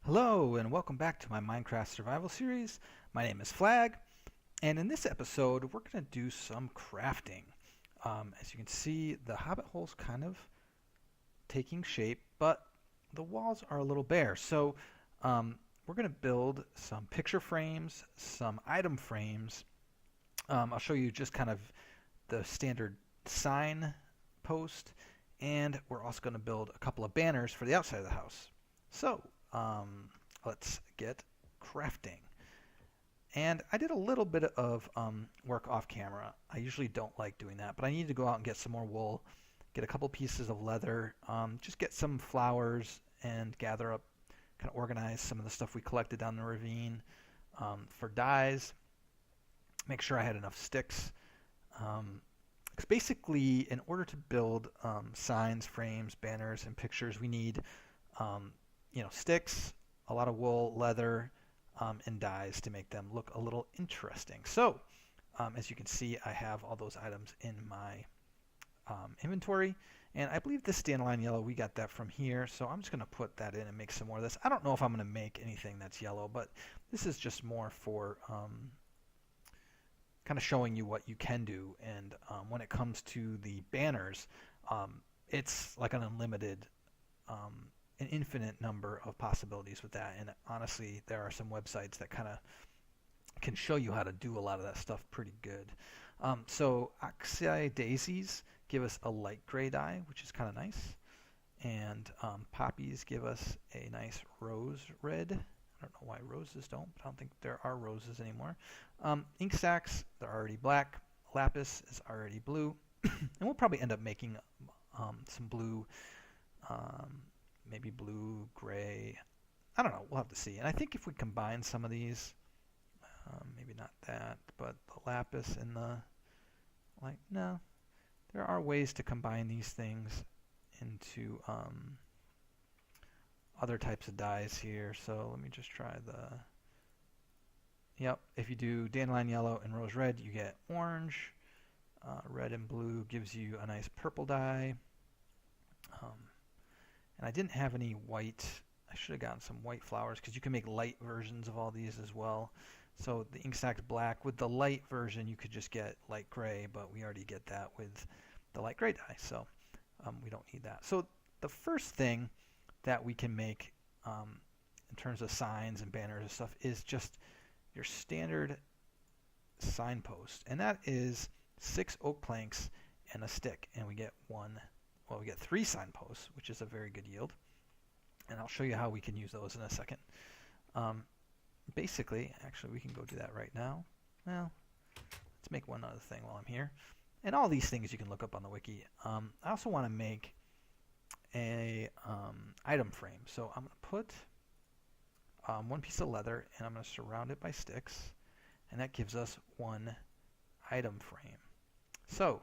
Hello and welcome back to my Minecraft survival series. My name is Flag, and in this episode we're going to do some crafting. As you can see, the hobbit hole's kind of taking shape, but the walls are a little bare. So we're going to build some picture frames, some item frames. I'll show you just kind of the standard sign post, and we're also going to build a couple of banners for the outside of the house. So let's get crafting. And I did a little bit of work off camera. I usually don't like doing that, but I need to go out and get some more wool, get a couple pieces of leather, just get some flowers and gather up, kind of organize some of the stuff we collected down the ravine for dyes. Make sure I had enough sticks. Because basically, in order to build signs, frames, banners, and pictures, we need sticks, a lot of wool, leather, and dyes to make them look a little interesting. So, as you can see, I have all those items in my inventory, and I believe this dandelion yellow, we got that from here, so I'm just going to put that in and make some more of this. I don't know if I'm going to make anything that's yellow, but this is just more for kind of showing you what you can do, and when it comes to the banners, it's like an unlimited an infinite number of possibilities with that. And honestly, there are some websites that kind of can show you how to do a lot of that stuff pretty good. So Oxeye daisies give us a light gray dye, which is kind of nice. And poppies give us a nice rose red. I don't know why roses don't, but I don't think there are roses anymore. Ink sacs, they're already black. Lapis is already blue. And we'll probably end up making some blue, maybe blue, gray. I don't know. We'll have to see. And I think if we combine some of these, maybe not that, but the lapis and the no, there are ways to combine these things into other types of dyes here. So let me just try the. Yep. If you do dandelion yellow and rose red, you get orange. Red and blue gives you a nice purple dye. And I didn't have any white. I should have gotten some white flowers because you can make light versions of all these as well. So the ink sac black. With the light version, you could just get light gray, but we already get that with the light gray dye. So we don't need that. So the first thing that we can make in terms of signs and banners and stuff is just your standard signpost. And that is 6 oak planks and a stick. And we get we get 3 signposts, which is a very good yield. And I'll show you how we can use those in a second. Basically, actually, we can go do that right now. Well, let's make one other thing while I'm here. And all these things you can look up on the wiki. I also want to make a item frame. So I'm going to put one piece of leather, and I'm going to surround it by sticks. And that gives us one item frame. So,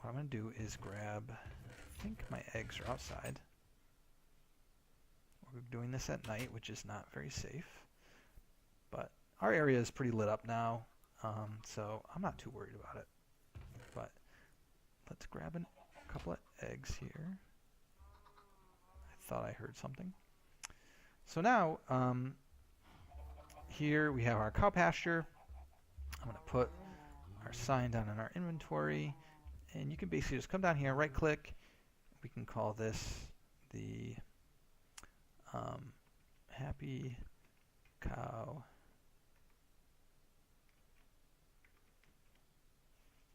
what I'm going to do is grab, I think my eggs are outside. We're doing this at night, which is not very safe. But our area is pretty lit up now, so I'm not too worried about it. But let's grab a couple of eggs here. I thought I heard something. So now, here we have our cow pasture. I'm going to put our sign down in our inventory. And you can basically just come down here, right click. We can call this the happy cow.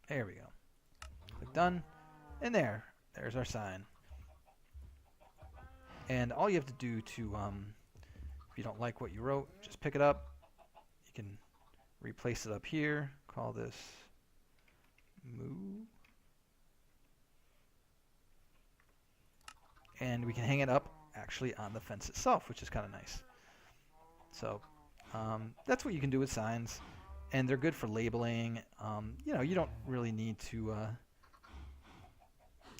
There we go. Click done. And there's our sign. And all you have to do to, if you don't like what you wrote, just pick it up. You can replace it up here. Call this moo. And we can hang it up actually on the fence itself, which is kind of nice. So that's what you can do with signs, and they're good for labeling. You don't really need to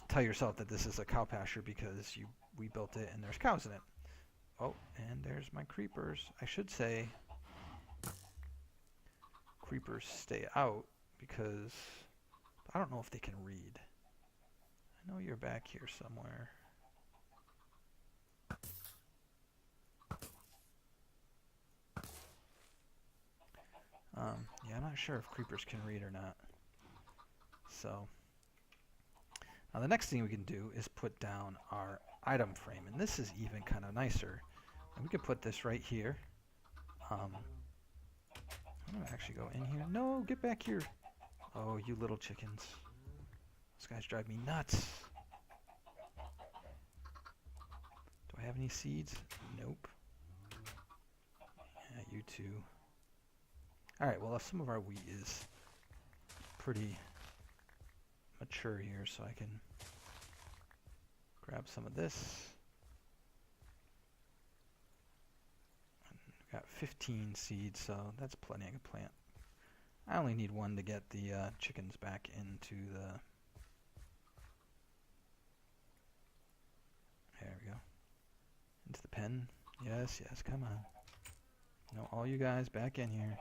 tell yourself that this is a cow pasture because we built it and there's cows in it. Oh, and there's my creepers. I should say creepers stay out because I don't know if they can read. I know you're back here somewhere. Yeah, I'm not sure if creepers can read or not. So now the next thing we can do is put down our item frame, and this is even kind of nicer. And we can put this right here. I'm gonna actually go in here. No, get back here. Oh, you little chickens. Those guys drive me nuts. Do I have any seeds? Nope. Yeah, you too. Alright, well, some of our wheat is pretty mature here, so I can grab some of this. Got 15 seeds, so that's plenty I can plant. I only need one to get the chickens back into the... There we go. Into the pen. Yes, yes, come on. No, all you guys back in here.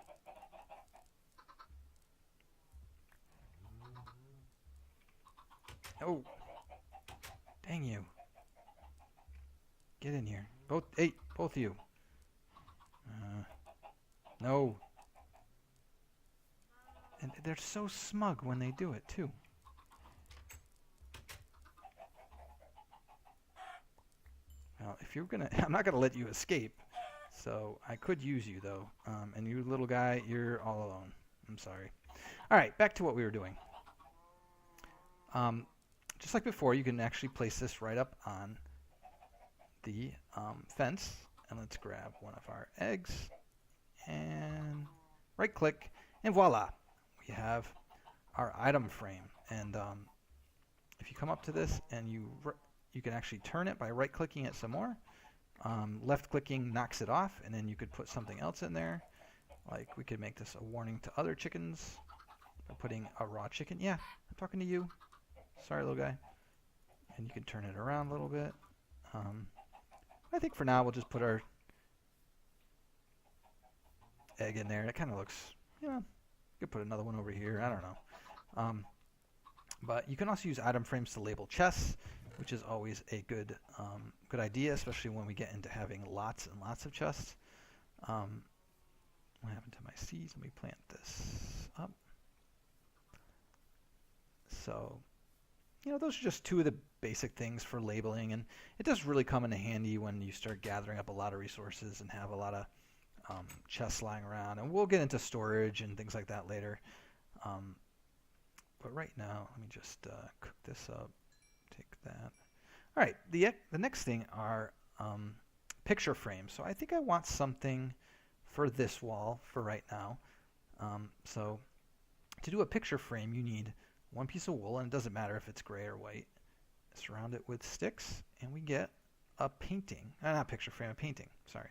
Oh! Dang you. Get in here. Both of you. No. And they're so smug when they do it, too. Well, if you're gonna... I'm not gonna let you escape. So, I could use you, though. And you little guy, you're all alone. I'm sorry. Alright, back to what we were doing. Just like before, you can actually place this right up on the fence. And let's grab one of our eggs. And right click. And voila. We have our item frame. And if you come up to this and you can actually turn it by right clicking it some more. Left clicking knocks it off, and then you could put something else in there. Like we could make this a warning to other chickens by putting a raw chicken. Yeah, I'm talking to you. Sorry, little guy. And you can turn it around a little bit. I think for now we'll just put our egg in there. It kind of looks, you could put another one over here. I don't know. But you can also use item frames to label chests, which is always a good idea, especially when we get into having lots and lots of chests. What happened to my seeds? Let me plant this up. So, those are just two of the basic things for labeling, and it does really come into handy when you start gathering up a lot of resources and have a lot of chests lying around. And we'll get into storage and things like that later. But right now, let me just cook this up. Take that. All right, the next thing are picture frames. So I think I want something for this wall for right now. So to do a picture frame, you need one piece of wool, and it doesn't matter if it's gray or white. Surround it with sticks, and we get a painting. Not a picture frame, a painting. Sorry.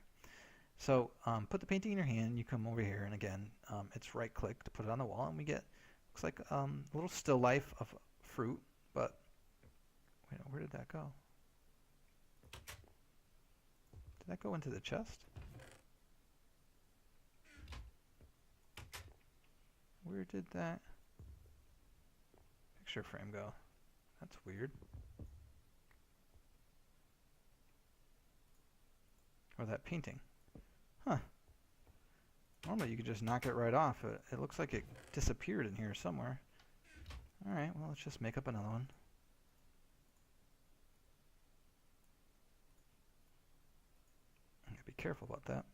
So put the painting in your hand. You come over here, and again, it's right-click to put it on the wall, and we get looks like a little still life of fruit. But wait, where did that go? Did that go into the chest? Where did that picture frame go? That's weird. Or that painting. Huh. Normally you could just knock it right off. It looks like it disappeared in here somewhere. Alright, well, let's just make up another one. I gotta be careful about that.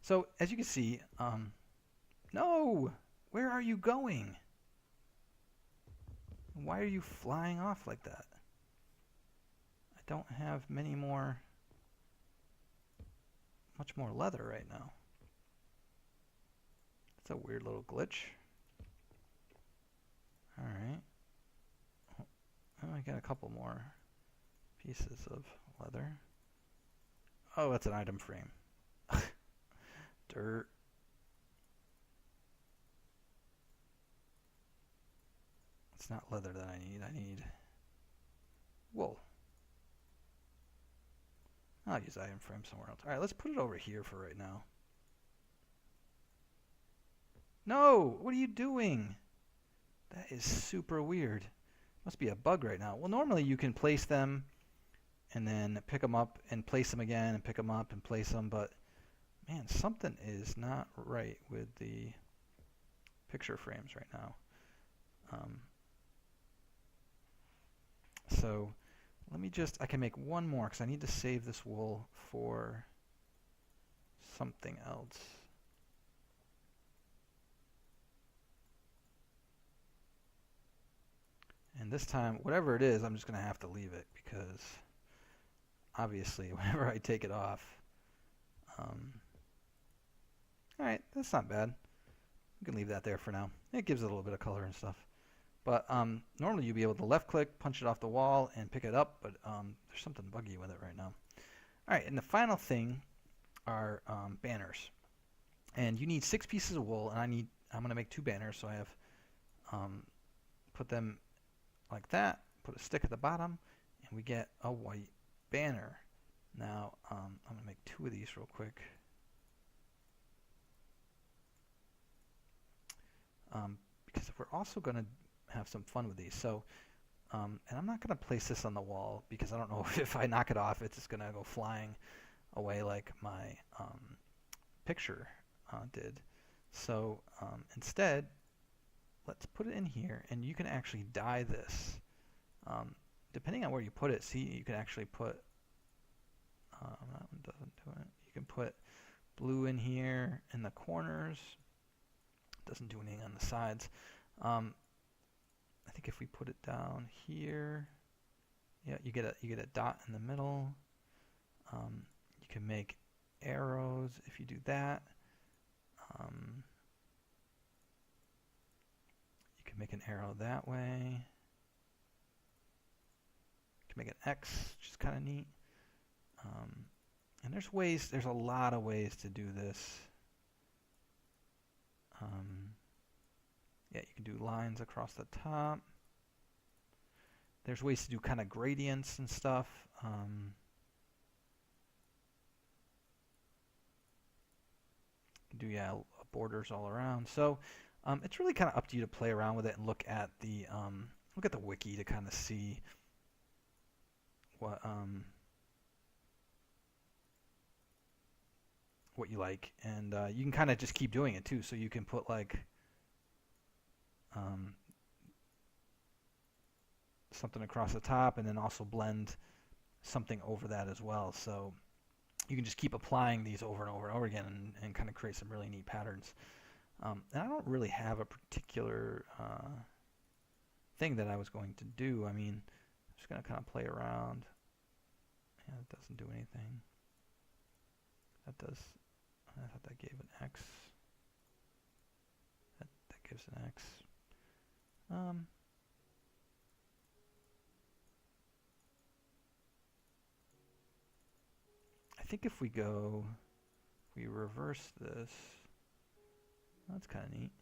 So, as you can see, no! Where are you going? Why are you flying off like that? I don't have much more leather right now. It's a weird little glitch. Alright. Oh, I got a couple more pieces of leather. Oh, that's an item frame. Dirt. It's not leather that I need. I need wool. I'll use item frame somewhere else. Alright, let's put it over here for right now. No! What are you doing? That is super weird. Must be a bug right now. Well, normally you can place them and then pick them up and place them again and pick them up and place them, but Man, something is not right with the picture frames right now. So let me just, I can make one more because I need to save this wool for something else. And this time, whatever it is, I'm just going to have to leave it because obviously whenever I take it off. Alright, that's not bad. We can leave that there for now. It gives it a little bit of color and stuff. But normally you'd be able to left click, punch it off the wall, and pick it up, but there's something buggy with it right now. Alright, and the final thing are banners. And you need 6 pieces of wool, and I'm going to make 2 banners, so I have put them like that, put a stick at the bottom, and we get a white banner. Now, I'm going to make 2 of these real quick. Because we're also going to have some fun with these. So, and I'm not going to place this on the wall because I don't know if I knock it off, it's just going to go flying away like my picture did. So instead, let's put it in here, and you can actually dye this. Depending on where you put it, see, you can actually put, that one doesn't do it. You can put blue in here in the corners. Doesn't do anything on the sides. I think if we put it down here, yeah, you get a dot in the middle. You can make arrows if you do that. You can make an arrow that way. You can make an X, which is kind of neat. And there's a lot of ways to do this. Yeah, you can do lines across the top. There's ways to do kind of gradients and stuff. You can do, yeah, borders all around. So it's really kind of up to you to play around with it and look at the wiki to kind of see what you like, and you can kind of just keep doing it too. So you can put like something across the top, and then also blend something over that as well. So you can just keep applying these over and over and over again, and kind of create some really neat patterns. And I don't really have a particular thing that I was going to do. I mean, I'm just going to kind of play around. Yeah, it doesn't do anything. That does. I thought that gave an X. That gives an X. I think if we reverse this, that's kind of neat.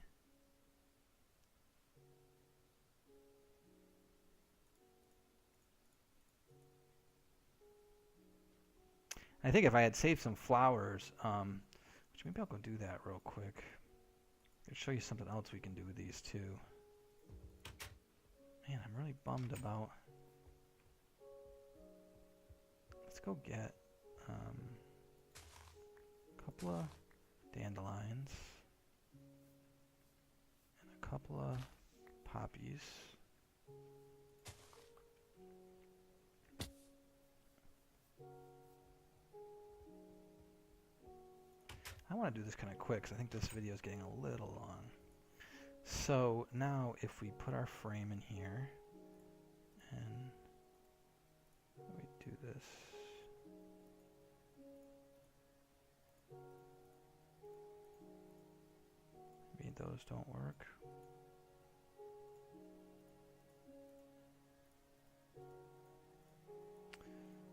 I think if I had saved some flowers, which maybe I'll go do that real quick. I'll show you something else we can do with these too. Man, I'm really bummed about. Let's go get a couple of dandelions and a couple of poppies. I want to do this kind of quick because I think this video is getting a little long. So now if we put our frame in here and we do this. Maybe those don't work.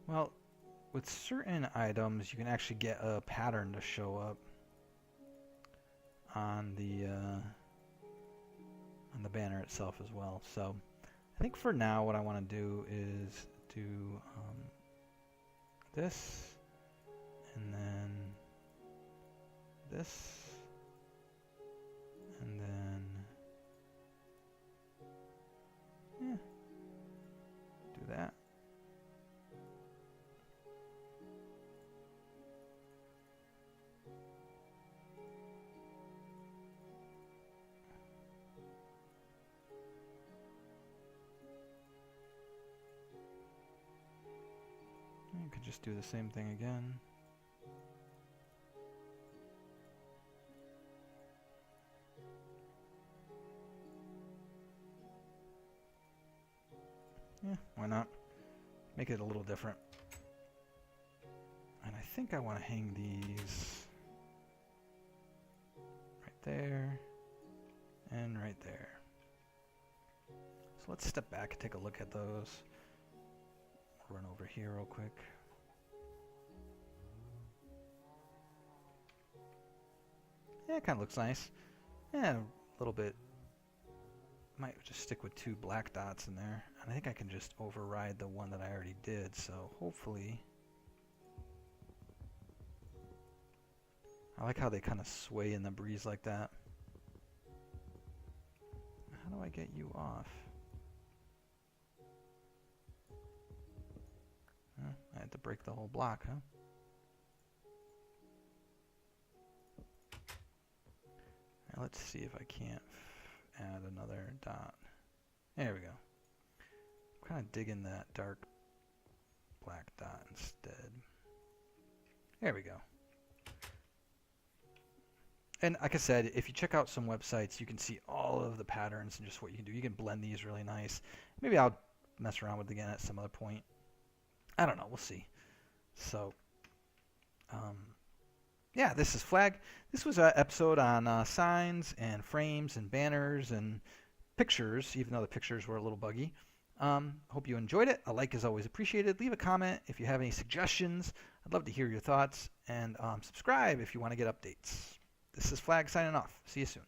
Well, with certain items you can actually get a pattern to show up on the banner itself as well. So I think for now what I want to do is do this, and then this, and then yeah, do that. could just do the same thing again. Yeah, why not? Make it a little different. And I think I want to hang these right there and right there. So let's step back and take a look at those. Run over here real quick. Yeah, it kind of looks nice. Yeah, a little bit. Might just stick with 2 black dots in there. And I think I can just override the one that I already did, so hopefully... I like how they kind of sway in the breeze like that. How do I get you off? I had to break the whole block, huh? Now let's see if I can't add another dot. There we go. I'm kind of digging that dark black dot instead. There we go. And like I said, if you check out some websites, you can see all of the patterns and just what you can do. You can blend these really nice. Maybe I'll mess around with it again at some other point. I don't know. We'll see. So, yeah, this is Flag. This was an episode on signs and frames and banners and pictures, even though the pictures were a little buggy. Hope you enjoyed it. A like is always appreciated. Leave a comment if you have any suggestions. I'd love to hear your thoughts. And subscribe if you want to get updates. This is Flag signing off. See you soon.